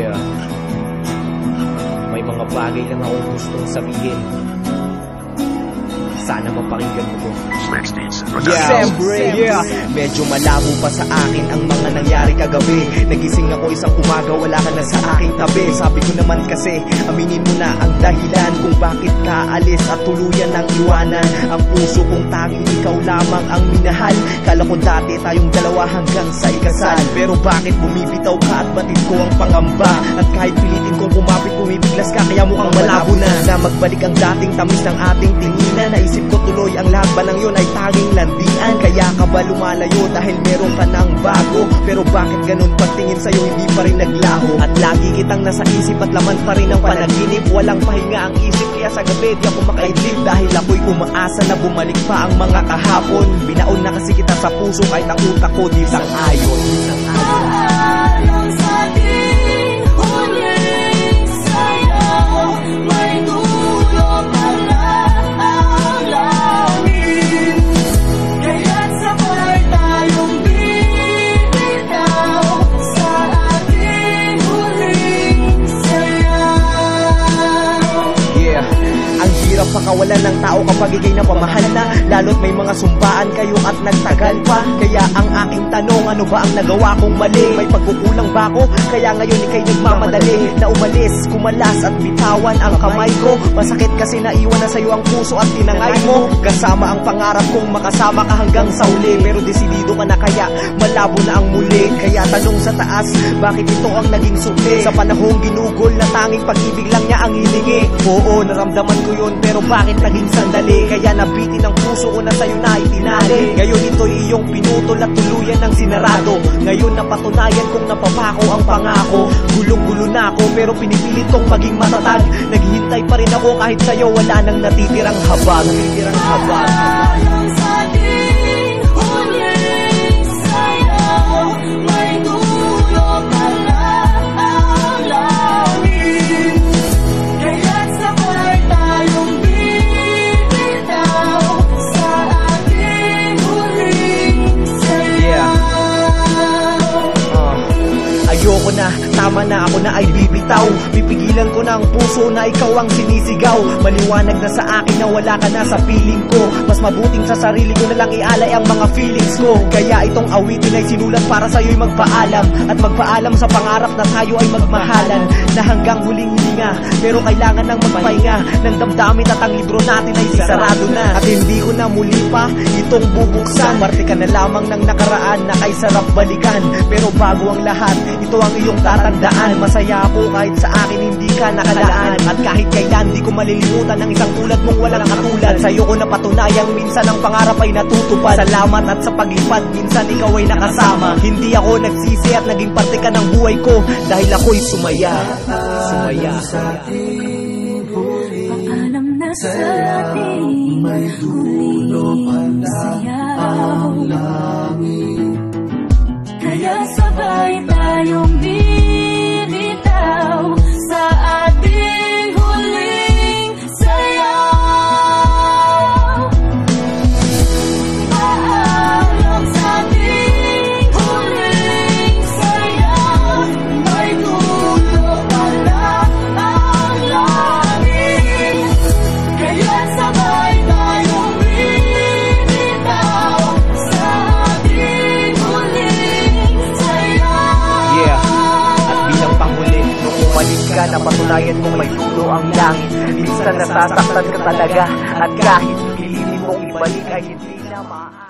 Yeah. May mga bagay lang akong gustong sabihin. Sana mapakinggan mo to. Siyempre, medyo malabo pa sa akin ang mga nangyari kagabi. Nagising ako isang umaga, wala ka na sa aking tabi. Sabi ko naman kasi, aminin mo na ang dahilan kung bakit ka alis at tuluyan ng iwanan ang puso kong tanging ikaw lamang ang minahal. Kala ko dati tayong dalawa hanggang sa ikasal, pero bakit bumibitaw ka at batid ko ang pangamba? At kahit pilitin kong kumapit, bumibiglas ka, kaya mukhang malabo na magbalik ang dating tamis ng ating tinginan. Naisip ko tuloy ang lahat ba ng yun ay tanging landian. Kaya ka ba lumalayo dahil meron ka ng bago? Pero bakit ganun pagtingin sa'yo hindi pa rin naglaho? At lagi kitang nasa isip at laman pa rin ang panaginip. Walang pahinga ang isip kaya sa gabi di ako makaidlip. Dahil ako'y umaasa na bumalik pa ang mga kahapon. Binaon na kasi kita sa puso kahit ang utak ko di sang-ayon. Paalam sa ating huling sayaw, may dulo pala ang langit. Kaya't sabay tayong bibitaw sa ating huling sayaw. Yeah, ang hirap pakawalan ng tao kapag ikay napamahal na, lalo't may mga sumpaan kayo at nagtagal pa. Kaya ang aking tanong, ano ba ang nagawa kong mali? May pagkukulang ba ako? Kaya ngayon ikay nagmamadali na umalis, kumalas at bitawan ang kamay ko. Masakit kasi naiwan na sa'yo ang puso at tinangay mo. Kasama ang pangarap kong makasama ka hanggang sa uli, pero desidido ka na kaya malabo na ang muli. Kaya tanong sa taas, bakit ito ang naging sukli? Sa panahong ginugol na tanging pag-ibig lang niya ang hiningi. Oo, naramdaman ko yun, pero bakit naging sandali? Kaya nabitin ang puso ko na sa'yo na itinali. Ngayon ito'y iyong pinutol at tuluyan ng sinarado. Ngayon napatunayan kong napapako ang pangako. Gulong-gulo na ako pero pinipilit kong maging matatag. Naghihintay pa rin ako kahit sa'yo wala nang natitirang habag. Paalam sa ating huling sayaw, may dulo pala ang langit. Kaya't sabay tayong bibitaw sa ating huling sayaw. Ayoko na, tama na, ako na ay bibitaw. Pipigilan ko na ang puso na ikaw ang sinisigaw. Maliwanag na sa akin na wala ka na sa piling ko. Mas mabuting sa sarili ko na lang ialay ang mga feelings ko. Kaya itong awitin ay sinulat para sa'yo'y magpaalam. At magpaalam sa pangarap na tayo ay magmahalan. Na hanggang huling hininga, pero kailangan ng magpahinga. Ng damdamin at ang libro natin ay sarado na. At hindi ko na muli pa itong bubuksan. Marte ka na lamang ng nakaraan na kay sarap balikan. Pero bago ang lahat, ito ang iyong tatandaan. Masaya ako kahit sa akin hindi ka nakalaan. At kahit kailan di ko malilimutan ang isang tulad mong walang katulad. Sa'yo ko napatunayang minsan ang pangarap ay natutupad. Salamat at sa paglipad, minsan ikaw ay nakasama. Hindi ako nagsisi at naging parte ka ng buhay ko, dahil ako'y sumaya. Paalam na sa ating huling sayaw, kaya sabay tayong bibitaw sa ating huling sayaw. Paalam sa ating huling sayaw, may dulo pala ang langit. Kaya sabay tayong bibitaw sa ating huling sayaw. At bilang panghuli, nung umalis ka, napatunayan kong may dulo ang langit. Minsan nasasaktan ka talaga, at kahit pilitin mong ibalik ay hindi na maaari.